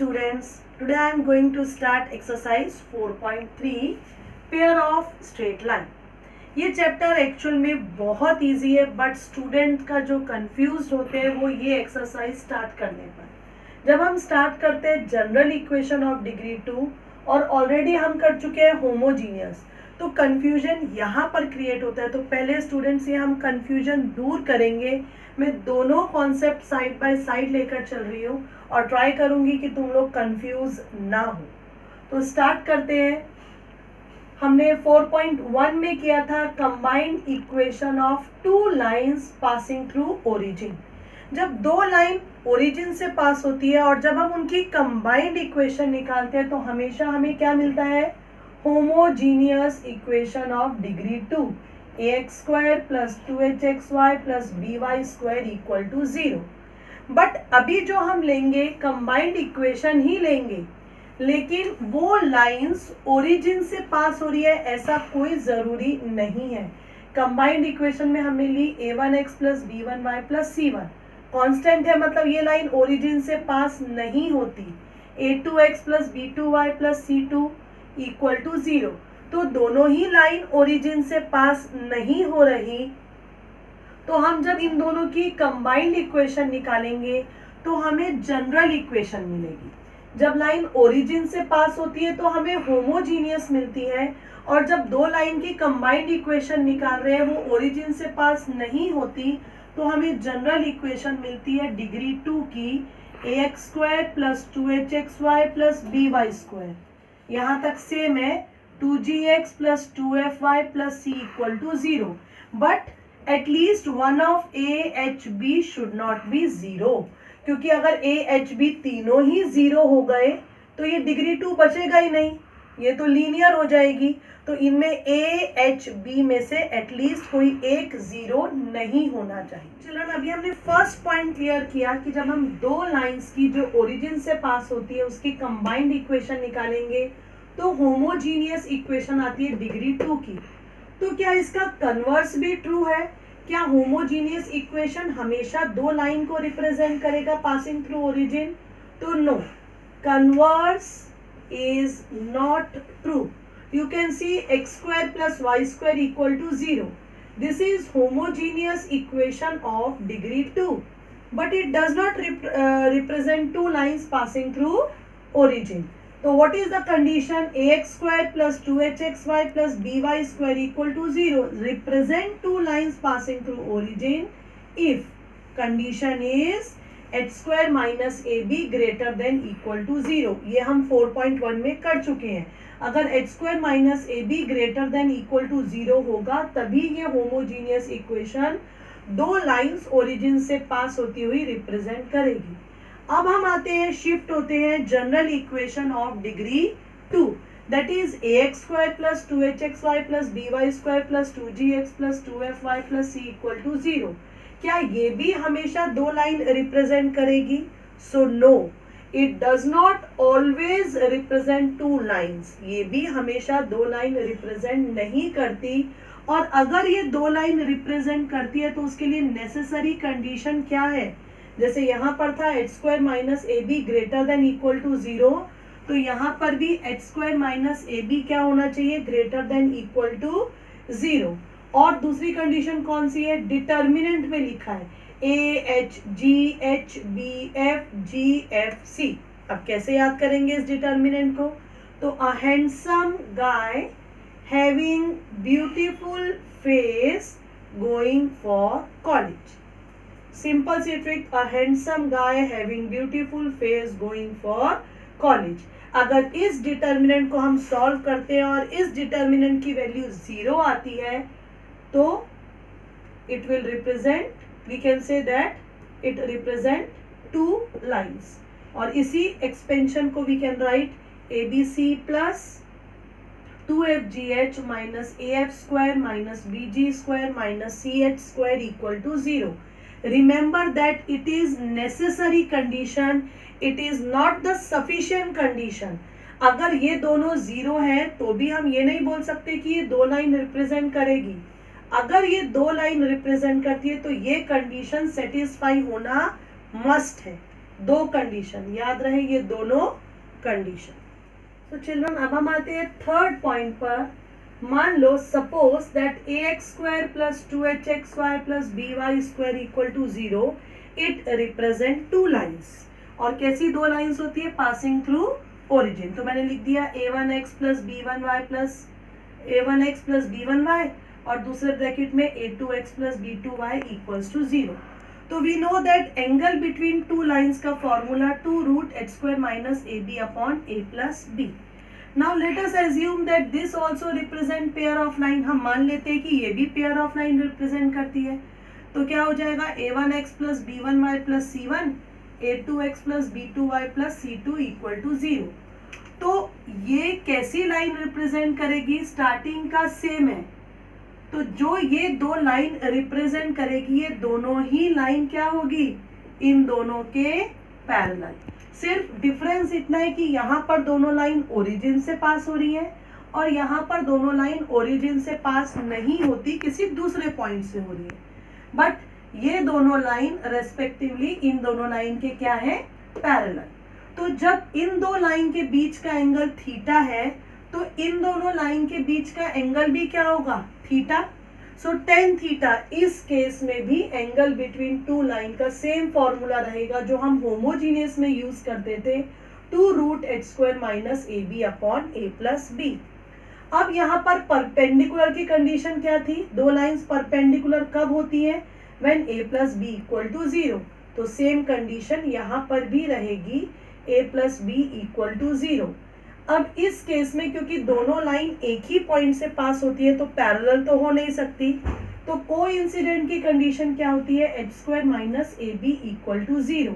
students, today I am going to start exercise 4.3 pair of straight line. ये chapter actual में बहुत easy है but student का जो कंफ्यूज होते हैं वो ये एक्सरसाइज स्टार्ट करने पर, जब हम स्टार्ट करते हैं जनरल इक्वेशन ऑफ डिग्री 2 और ऑलरेडी हम कर चुके हैं होमोजीनियस, तो कंफ्यूजन यहाँ पर क्रिएट होता है। तो पहले स्टूडेंट्स ये हम कंफ्यूजन दूर करेंगे। मैं दोनों कॉन्सेप्ट साइड बाय साइड लेकर चल रही हूँ और ट्राई करूँगी कि तुम लोग कंफ्यूज ना हो। तो स्टार्ट करते हैं। हमने 4.1 में किया था combined equation of two lines passing through origin. जब दो लाइन ओरिजिन से पास होती है और जब हम उनकी कंबाइंड इक्वेशन निकालते हैं तो हमेशा हमें क्या मिलता है? Homogeneous equation of degree 2, ax square plus 2hxy plus by square equal to 0। But अभी जो हम लेंगे कंबाइंड इक्वेशन ही लेंगे, लेकिन वो लाइंस ओरिजिन से पास हो रही है ऐसा कोई ज़रूरी नहीं है। कंबाइंड इक्वेशन में हमने ली a1x plus b1y plus c1 constant है, मतलब ये लाइन ओरिजिन से पास नहीं होती। a2x plus b2y plus c2 equal to 0। तो दोनों ही लाइन ओरिजिन से पास नहीं हो रही, तो हम जब इन दोनों की कंबाइंड इक्वेशन निकालेंगे तो हमें जनरल इक्वेशन मिलेगी। जब लाइन ओरिजिन से पास होती है तो हमें होमोजीनियस मिलती है, और जब दो लाइन की कंबाइंड इक्वेशन निकाल रहे हैं वो ओरिजिन से पास नहीं होती तो हमें जनरल इक्वेशन मिलती है डिग्री 2 की ax square plus 2hxy plus by square. यहाँ तक सेम है 2gx plus 2fy plus c equal to 0, but at least one of a h b should not be 0, क्योंकि अगर a h b तीनों ही 0 हो गए तो ये डिग्री 2 बचेगा ही नहीं, ये तो लीनियर हो जाएगी। तो इनमें a h b में से एटलीस्ट कोई एक 0 नहीं होना चाहिए। चिल्ड्रन, अभी हमने फर्स्ट पॉइंट क्लियर किया कि जब हम दो लाइंस की जो ओरिजिन से पास होती है उसकी कंबाइंड इक्वेशन निकालेंगे तो होमोजीनियस इक्वेशन आती है डिग्री 2 की। तो क्या इसका कन्वर्स भी ट्रू है? क्या होमोजीनियस इक्वेशन हमेशा दो लाइन को रिप्रेजेंट करेगा पासिंग थ्रू ओरिजिन? तो no, converse is not true. You can see x square plus y square equal to 0. This is homogeneous equation of degree 2, but it does not represent two lines passing through origin. So what is the condition? ax square plus 2hxy plus by square equal to 0 represent two lines passing through origin if condition is h square minus ab greater than equal to 0. ये हम 4.1 में कर चुके हैं। अगर h square minus A B greater than equal to 0 होगा तभी ये होमोजीनियस इक्वेशन दो लाइंस ओरिजिन से पास होती हुई रिप्रेजेंट करेगी। अब हम आते हैं, शिफ्ट होते हैं general equation of degree 2, that is ax square plus 2hxy plus by square plus 2gx plus 2fy plus c equal to 0। क्या ये भी हमेशा दो लाइन रिप्रेजेंट करेगी? So no, it does not always represent two lines. ये भी हमेशा दो लाइन रिप्रेजेंट नहीं करती, और अगर ये दो लाइन रिप्रेजेंट करती है तो उसके लिए नेसेसरी कंडीशन क्या है? जैसे यहाँ पर था h square minus A B greater than equal to 0, तो यहाँ पर भी h square minus A B क्या होना चाहिए? Greater than equal to 0। और दूसरी कंडीशन कौन सी है? डिटर्मिनेंट में लिखा है a h g h b f g f c। अब कैसे याद करेंगे इस डिटर्मिनेंट को? तो a handsome guy having beautiful face going for college. Simple सी trick, a handsome guy having beautiful face going for college. अगर इस डिटर्मिनेंट को हम सॉल्व करते हैं और इस डिटर्मिनेंट की वैल्यू 0 आती है तो it will represent, we can say that it represent two lines, और इसी एक्सपेंशन को we can write abc plus 2fgh minus af square minus bg square minus ch square equal to 0. Remember that it is necessary condition, it is not the sufficient condition. अगर ये दोनों 0 है तो भी हम ये नहीं बोल सकते कि ये दो लाइन रिप्रेजेंट करेगी। अगर ये दो लाइन रिप्रेजेंट करती है तो ये कंडीशन सेटिस्फाई होना मस्ट है। दो कंडीशन, याद रहे ये दोनों कंडीशन। तो चिल्ड्रन अब हम आते हैं थर्ड पॉइंट पर। मान लो suppose that ax square plus 2hxy plus by square equal to 0, it represent two lines. और कैसी दो लाइन्स होती है? Passing through origin. तो मैंने लिख दिया a1x plus b1y plus a1x plus b1y और दूसरे ब्रैकेट में a2x plus b2y equals to 0। तो we know that angle between two lines का formula 2√h square minus ab upon a plus b। Now let us assume that this also represent pair of line. हम मान लेते हैं कि ये भी pair of line represent करती है। तो क्या हो जाएगा? a1x plus b1y plus c1, a2x plus b2y plus c2 equal to 0। तो ये कैसी लाइन रिप्रेजेंट करेगी? स्टार्टिंग का सेम है, तो जो ये दो लाइन रिप्रेजेंट करेगी ये दोनों ही लाइन क्या होगी? इन दोनों के पैरेलल। सिर्फ डिफरेंस इतना है कि यहाँ पर दोनों लाइन ओरिजिन से पास हो रही है और यहाँ पर दोनों लाइन ओरिजिन से पास नहीं होती, किसी दूसरे पॉइंट से हो रही है। बट ये दोनों लाइन रेस्पेक्टिवली इन दोनों लाइन के क्या है? पैरेलल। तो जब इन दो लाइन के बीच का एंगल थीटा है तो इन दोनों लाइन के बीच का एंगल भी क्या होगा? थीटा। सो tan थीटा। इस केस में भी एंगल बिटवीन टू लाइन का सेम फॉर्मूला रहेगा जो हम होमोजीनियस में यूज करते थे, 2√h square minus ab upon a plus b। अब यहाँ पर परपेंडिकुलर की कंडीशन क्या थी? दो लाइंस परपेंडिकुलर कब होती है? When a plus b equal to 0। तो सेम कंडीशन यहाँ पर भी रहेगी, a plus b equal to 0। अब इस केस में क्योंकि दोनों लाइन एक ही पॉइंट से पास होती है तो पैरेलल तो हो नहीं सकती, तो कोइंसिडेंट की कंडीशन क्या होती है? h square minus ab equal to 0।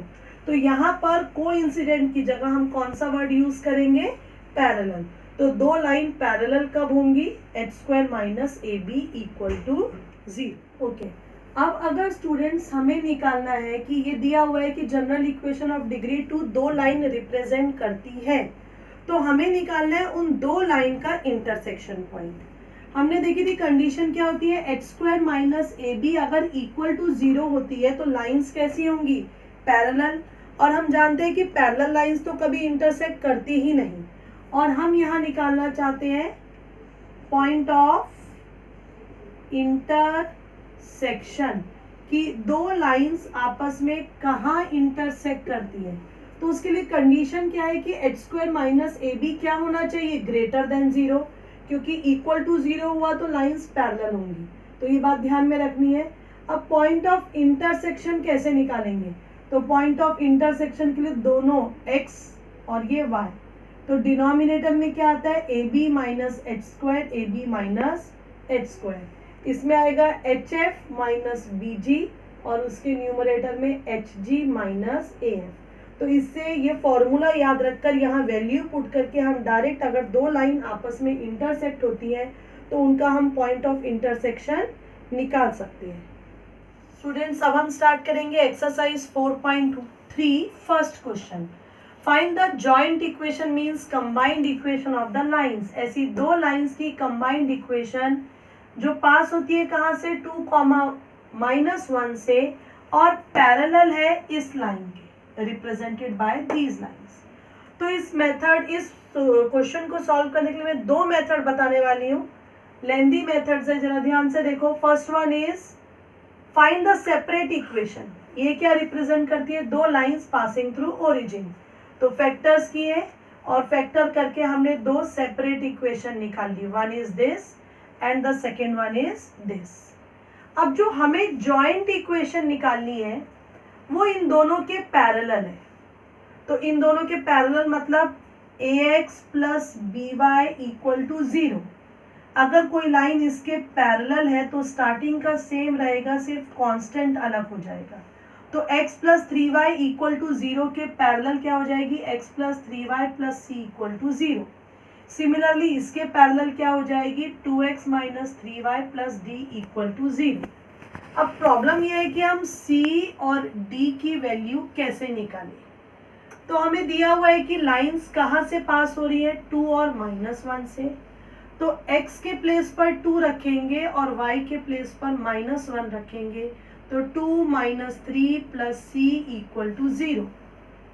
तो यहाँ पर कोइंसिडेंट की जगह हम कौन सा वर्ड यूज करेंगे? पैरेलल। तो दो लाइन पैरेलल कब होंगी? h square minus ab equal to 0। Okay, अब अगर स्टूडेंट्स हमें निकालना है कि ये दिया हुआ है कि जनरल इक्वेशन ऑफ डिग्री 2 दो लाइन रिप्रेजेंट करती है, तो हमें निकालना है उन दो लाइन का इंटरसेक्शन पॉइंट। हमने देखी थी कंडीशन क्या होती है? h स्क्वायर माइनस ab अगर इक्वल टू 0 होती है तो लाइंस कैसी होंगी? पैरेलल। और हम जानते हैं कि पैरेलल लाइंस तो कभी इंटरसेक्ट करती ही नहीं। और हम यहाँ निकालना चाहते हैं पॉइंट ऑफ इंटरसेक्शन कि दो लाइंस आपस में कहाँ इंटरसेक्ट करती है। तो उसके लिए कंडीशन क्या है कि h स्क्वायर माइनस ab क्या होना चाहिए? ग्रेटर देन 0, क्योंकि इक्वल टू 0 हुआ तो लाइंस पैरेलल होंगी। तो ये बात ध्यान में रखनी है। अब पॉइंट ऑफ इंटरसेक्शन कैसे निकालेंगे? तो पॉइंट ऑफ इंटरसेक्शन के लिए दोनों x और ये y, तो डिनोमिनेटर में क्या आता है? ab minus h square, ab minus h square. इसमें आएगा hf माइनस bg और उसके न्यूमरेटर में hg माइनस af। तो इससे ये फॉर्मूला याद रखकर यहाँ वैल्यू पुट करके हम डायरेक्ट अगर दो लाइन आपस में इंटरसेक्ट होती है तो उनका हम पॉइंट ऑफ इंटरसेक्शन निकाल सकते हैं। स्टूडेंट्स अब हम स्टार्ट करेंगे exercise 4.3 first question. Find the joint equation means combined equation of the lines. ऐसी दो लाइंस की कंबाइंड इक्वेशन जो पास होती है कहाँ से? 2,-1 से और पैरेलल है इस लाइन के, रिप्रेजेंटेड बाय दीज लाइंस। तो इस मेथड, इस क्वेश्चन को सॉल्व करने के लिए मैं दो मेथड बताने वाली हूँ। लेंदी मेथड से जरा ध्यान से देखो। First one is find the separate equation. ये क्या रिप्रेजेंट करती है? दो लाइंस पासिंग थ्रू ओरिजिन। तो फैक्टर्स किए और फैक्टर करके हमने दो सेपरेट इक्वेशन निकाल ली। One is this and the second one is this. अब जो हमें जॉइंट इक्वेशन निकालनी है वो इन दोनों के पैरेलल है। तो इन दोनों के पैरेलल मतलब ax plus by equal to 0। अगर कोई लाइन इसके पैरेलल है तो स्टार्टिंग का सेम रहेगा, सिर्फ कांस्टेंट अलग हो जाएगा। तो x plus 3y equal to 0 के पैरेलल क्या हो जाएगी? x plus 3y plus c equal to 0। Similarly इसके पैरेलल क्या हो जाएगी? 2x minus 3y plus d equal to 0। अब प्रॉब्लम यह है कि हम c और d की वैल्यू कैसे निकालें। तो हमें दिया हुआ है कि लाइंस कहाँ से पास हो रही है? 2 और -1 से। तो x के प्लेस पर 2 रखेंगे और y के प्लेस पर -1 रखेंगे। तो 2 - 3 प्लस c इक्वल टू 0।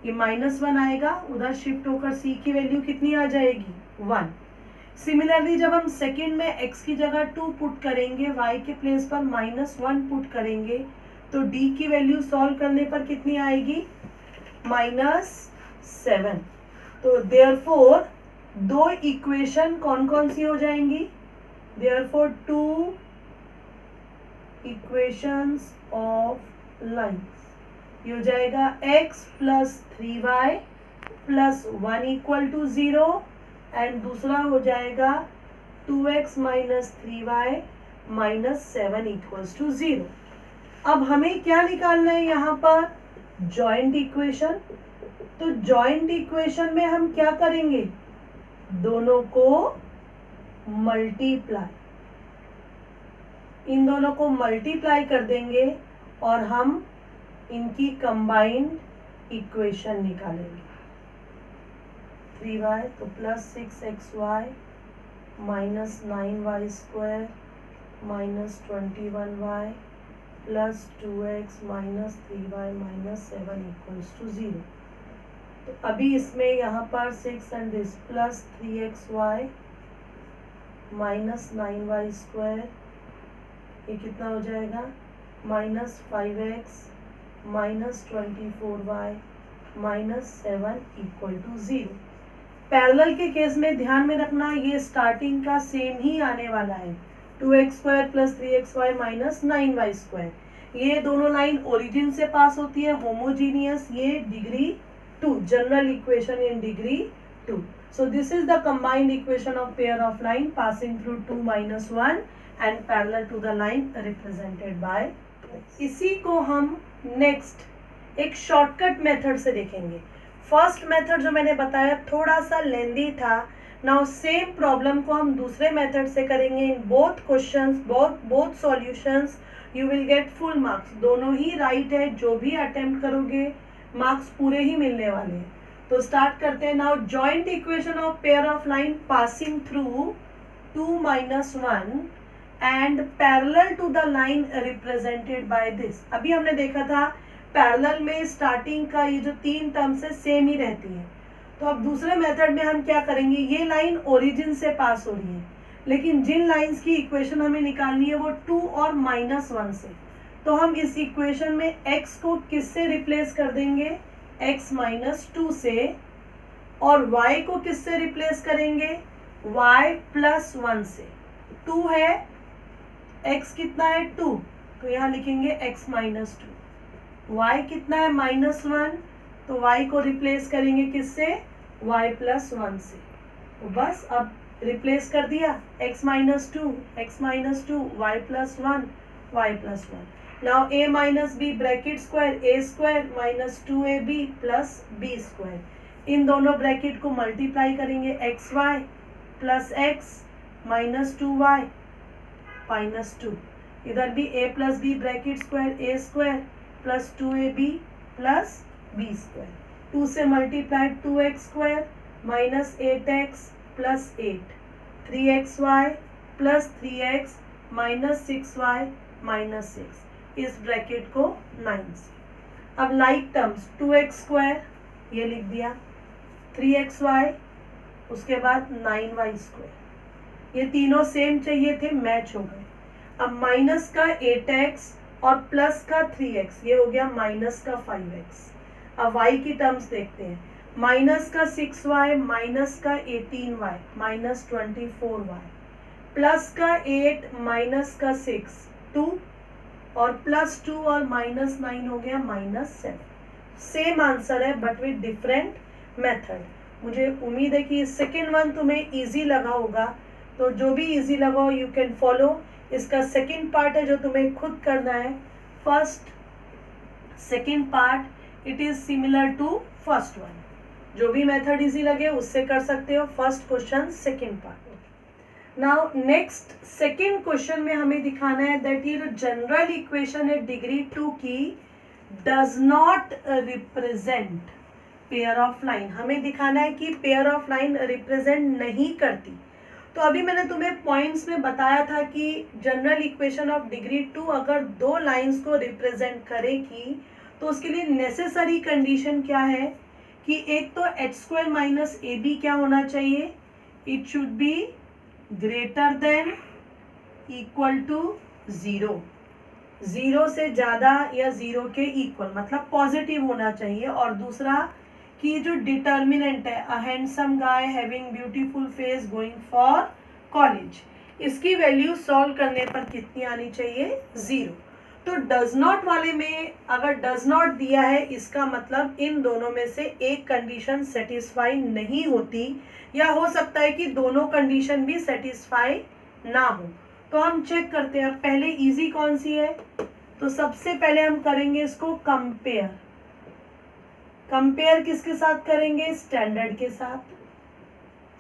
ये -1 आएगा, उधर शिफ्ट होकर c की वैल्यू कितनी आ जाएगी 1। सिमिलरली जब हम सेकेंड में x की जगह 2 पुट करेंगे, y के प्लेस पर -1 पुट करेंगे, तो d की वैल्यू सॉल्व करने पर कितनी आएगी -7। तो देयरफॉर दो इक्वेशन कौन कौन सी हो जाएंगी, देयरफॉर 2 इक्वेशंस ऑफ लाइन्स, ये हो जाएगा x + 3y + 1 = 0 एंड दूसरा हो जाएगा 2x - 3y - 7 = 0। अब हमें क्या निकालना है यहाँ पर, जॉइंट इक्वेशन। तो जॉइंट इक्वेशन में हम क्या करेंगे, दोनों को मल्टीप्लाई, इन दोनों को मल्टीप्लाई कर देंगे और हम इनकी कंबाइंड इक्वेशन निकालेंगे। 3y तो +6xy - 9y² - 21y + 2x - 3y - 7 = 0। तो अभी इसमें यहाँ पर 6 एंड दिस +3xy - 9y², ये कितना हो जाएगा -5x - 24y - 7 = 0। पैरेलल के केस में ध्यान में रखना, ये स्टार्टिंग का सेम ही आने वाला है, 2x² + 3xy - 9y²। ये दोनों लाइन ओरिजिन से पास होती है, होमोजीनियस, ये degree 2, general equation in degree 2। So this is the combined equation of pair of line passing through 2 - 1 and parallel to the line represented by। इसी को हम next एक शॉर्टकट मेथड से देखेंगे। फर्स्ट मेथड जो मैंने बताया थोड़ा सा लेंदी था, नाउ सेम प्रॉब्लम को हम दूसरे मेथड से करेंगे। In both questions, both solutions you will get full marks, दोनों ही राइट है, जो भी अटेम्प्ट करोगे मार्क्स पूरे ही मिलने वाले हैं। तो स्टार्ट करते हैं। Now joint equation of pair of line passing through 2 - 1 and parallel to the line represented by this. अभी हमने देखा था पैरेलल में स्टार्टिंग का ये जो 3 टर्म्स है सेम ही रहती है। तो अब दूसरे मेथड में हम क्या करेंगे, ये लाइन ओरिजिन से पास हो रही है, लेकिन जिन लाइंस की इक्वेशन हमें निकालनी है वो 2 और -1 से, तो हम इस इक्वेशन में x को किससे रिप्लेस कर देंगे, x - 2 से, और y को किससे रिप्लेस करेंगे, y + 1 से। 2 है, x कितना है 2, तो यहाँ लिखेंगे x - 2। y कितना है -1, तो y को रिप्लेस करेंगे किससे, y + 1 से। तो बस अब रिप्लेस कर दिया, x - 2, x - 2, y + 1, y + 1। Now a - b bracket square, a² - 2ab + b²। इन दोनों ब्रैकेट को मल्टीप्लाई करेंगे, xy + x - 2y - 2। इधर भी a + b bracket square, a² + 2ab + b²। 2 से multiplied 2x² - 8x + 8, 3xy + 3x - 6y - 6, इस bracket को 9 से। अब लाइक टर्म्स 2x² ये लिख दिया, 3xy, उसके बाद 9y², ये तीनों सेम चाहिए थे, मैच हो गए। अब माइनस का 8x और प्लस का 3x, ये हो गया माइनस का 5x। अब y की टर्म्स देखते हैं, माइनस का 6y माइनस का 18y - 24y, प्लस का 8 माइनस का 6 2, और +2 और -9 हो गया -7। सेम आंसर है बट विद डिफरेंट मेथड। मुझे उम्मीद है कि सेकेंड वन तुम्हें इजी लगा होगा, तो जो भी इजी लगा हो यू कैन फॉलो। इसका सेकेंड पार्ट है जो तुम्हें खुद करना है। First second part it is similar to first one, जो भी मेथड इजी लगे उससे कर सकते हो। First question second part. Now next second question में हमें दिखाना है दैट ये जो जनरल इक्वेशन है डिग्री 2 की does not represent pair of line. हमें दिखाना है कि पेयर ऑफ लाइन रिप्रेजेंट नहीं करती। तो अभी मैंने तुम्हें पॉइंट्स में बताया था कि जनरल इक्वेशन ऑफ डिग्री 2 अगर दो लाइंस को रिप्रेजेंट करेगी तो उसके लिए नेसेसरी कंडीशन क्या है कि एक तो H square minus A B क्या होना चाहिए, it should be greater than equal to 0, 0 से ज़्यादा या 0 के इक्वल, मतलब पॉजिटिव होना चाहिए। और दूसरा कि जो डिटर्मिनेंट है, अ handsome guy having beautiful face going for college, इसकी वैल्यू सॉल्व करने पर कितनी आनी चाहिए, 0। तो डज नॉट वाले में अगर डज नॉट दिया है, इसका मतलब इन दोनों में से एक कंडीशन सेटिस्फाई नहीं होती, या हो सकता है कि दोनों कंडीशन भी सेटिस्फाई ना हो। तो हम चेक करते हैं। पहले इजी कौन सी है, तो सबसे पहले हम करेंगे इसको कंपेयर। कंपेयर किसके साथ करेंगे, स्टैंडर्ड के साथ।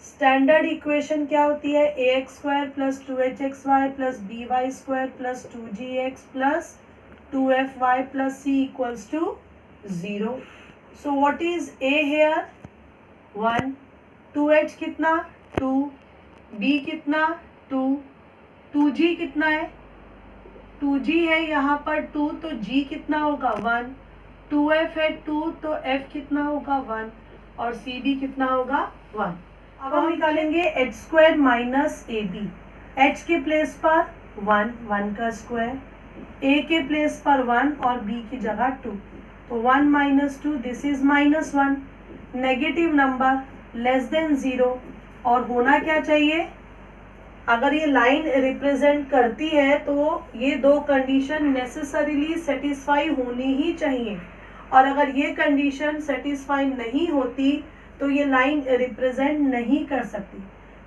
स्टैंडर्ड इक्वेशन क्या होती है, A X square plus 2hxy plus B Y square plus 2gx plus 2fy plus c equals to 0। So what is a here, 1, 2h कितना 2, b कितना 2, 2g कितना है 2g है यहाँ पर 2, तो g कितना होगा 1, 2f है 2, तो f कितना होगा 1, और c भी कितना होगा 1। अब हम निकालेंगे H square minus A B. H के प्लेस पर 1, 1 का स्क्वायर, ए के प्लेस पर 1 और बी की जगह 2, तो 1 minus 2 this is -1। Negative number less than 0, और होना क्या चाहिए, अगर ये लाइन रिप्रेजेंट करती है तो ये दो कंडीशन नेसेसरीली सेटिस्फाई होनी ही चाहिए, और अगर ये कंडीशन सेटिस्फाई नहीं होती तो ये लाइन रिप्रेजेंट नहीं कर सकती।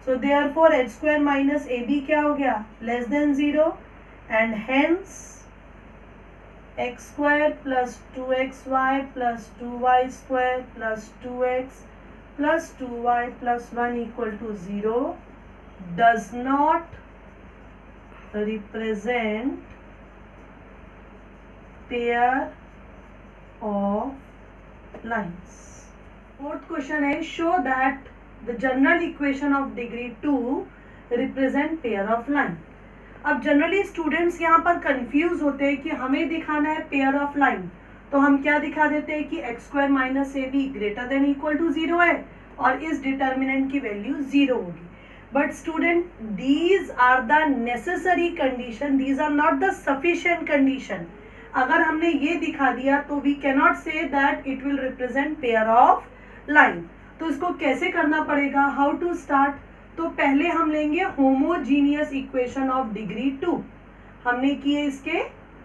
So therefore H square minus A B क्या हो गया, less than 0, and hence X square plus 2xy plus 2y square plus 2x plus 2y plus 1 equal to 0 does not represent pair of lines. Fourth question है, show that the general equation of degree 2 represent pair of line. अब generally students यहाँ पर confuse होते हैं कि हमें दिखाना है पेयर ऑफ लाइन, तो हम क्या दिखा देते हैं कि X square minus A B greater than equal to 0 है और इस डिटर्मिनेंट की वैल्यू 0 होगी। But student, these are the necessary condition, these are not the sufficient condition. अगर हमने ये दिखा दिया तो we cannot say that it will represent pair of line. तो इसको कैसे करना पड़ेगा, हाउ टू स्टार्ट, तो पहले हम लेंगे होमोजीनियस इक्वेशन ऑफ डिग्री 2। हमने किए इसके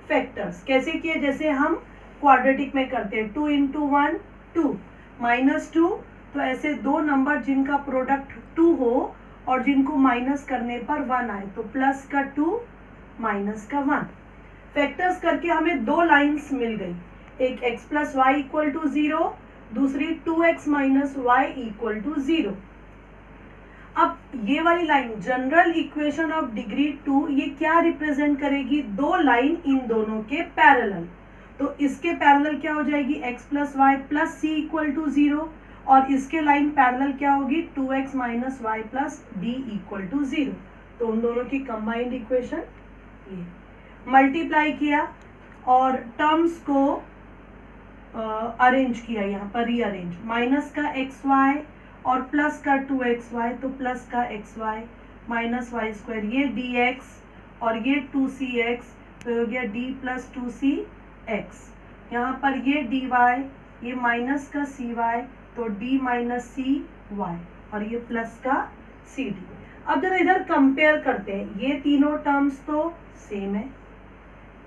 फैक्टर्स, कैसे किए, जैसे हम क्वाड्रेटिक में करते हैं 2 इंटू 1 2 माइनस 2, तो ऐसे दो नंबर जिनका प्रोडक्ट 2 हो और जिनको माइनस करने पर 1 आए, तो प्लस का 2 माइनस का 1। फैक्टर्स करके हमें दो लाइंस मिल गई, एक x plus Y equal to 0, दूसरी 2x minus Y equal to 0। अब ये वाली line general equation of degree 2, ये क्या रिप्रेजेंट करेगी, दो लाइन इन दोनों के पैरेलल। तो इसके पैरेलल क्या हो जाएगी, x plus Y plus C equal to 0, और इसके लाइन पैरेलल क्या होगी, 2x minus Y plus B equal to 0। तो उन दोनों की कंबाइंड इक्वेशन ये। मल्टीप्लाई किया और टर्म्स को अरेंज किया, यहाँ पर रीअरेंज, माइनस का एक्स वाई और प्लस का 2xy, तो प्लस का xy माइनस वाई स्क्वायर, ये dx और ये 2cx, तो हो गया d प्लस 2cx। यहाँ पर ये dy, ये माइनस का cy, तो d माइनस cy, और ये प्लस का cd। अब जरा इधर कंपेयर करते हैं, ये तीनों टर्म्स तो सेम है।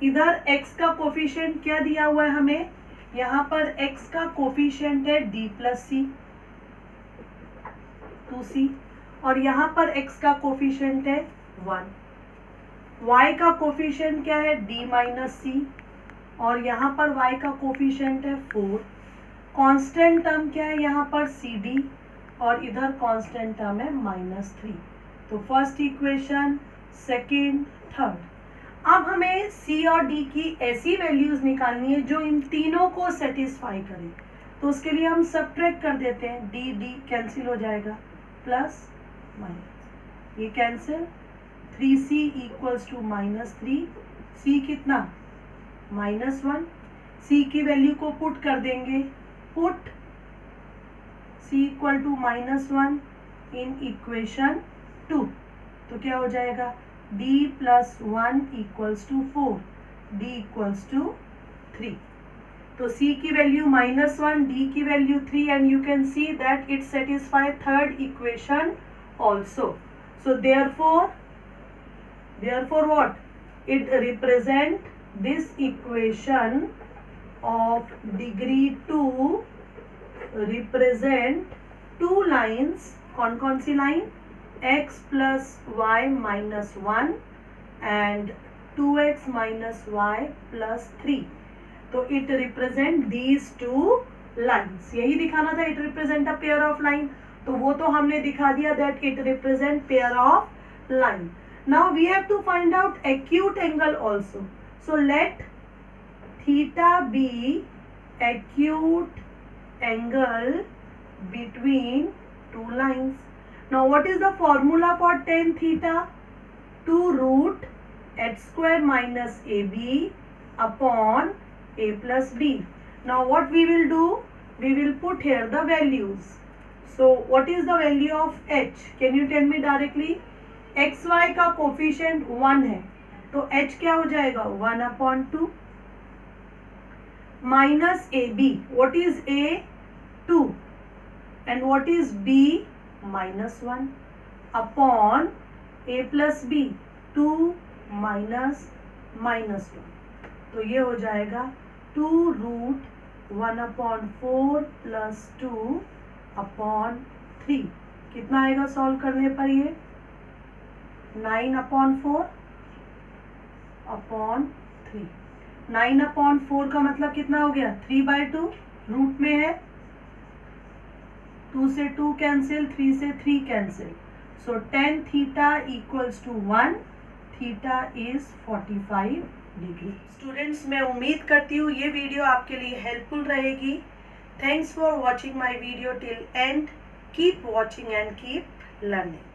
इधर x का कोफिशिएंट क्या दिया हुआ है हमें, यहाँ पर x का कोफिशिएंट है d प्लस सी 2c, और यहाँ पर x का कोफिशिएंट है 1। y का कोफिशिएंट क्या है, d माइनस सी, और यहाँ पर y का कोफिशिएंट है 4। कांस्टेंट टर्म क्या है यहाँ पर cd, और इधर कांस्टेंट टर्म है -3। तो फर्स्ट इक्वेशन, सेकेंड, थर्ड। अब हमें c और d की ऐसी वैल्यूज निकालनी है जो इन तीनों को सेटिस्फाई करे। तो उसके लिए हम सब्ट्रैक्ट कर देते हैं, d कैंसिल हो जाएगा, प्लस माइनस, ये cancel, 3c equals to -3, c कितना -1, c की वैल्यू को पुट कर देंगे, put c equal to -1 in equation 2, तो क्या हो जाएगा d plus 1 equals to 4, d equals to 3. तो c की वैल्यू -1, d की value 3, and you can see that it satisfy third equation also. So therefore what? It represent this equation of degree 2 represent two lines. कौन कौन सी line? x plus y minus 1 and 2x minus y plus 3. तो it represent these two lines. यही दिखाना था, it represent a pair of line. तो वो तो हमने दिखा दिया that it represent pair of line. Now we have to find out acute angle also. So let theta be acute angle between two lines. Now what is the formula for tan theta? 2 root h square minus ab upon a plus b. Now what we will do? We will put here the values. So what is the value of h? Can you tell me directly? X Y का coefficient 1 है, तो h क्या हो जाएगा 1/2 minus A B. What is a? 2 एंड what is b? -1 upon a plus b 2 minus -1. तो ये हो जाएगा 2 रूट 1/4 प्लस 2 अपॉन 3. कितना आएगा सॉल्व करने पर? ये 9/4 अपॉन 3. 9/4 का मतलब कितना हो गया? 3/2. रूट में है, 2 से 2 कैंसिल, 3 से 3 cancel. So tan theta equals to 1. Theta is 45 degree. Students, मैं उम्मीद करती हूँ ये वीडियो आपके लिए हेल्पफुल रहेगी. Thanks for watching my video till and. Keep watching and keep learning.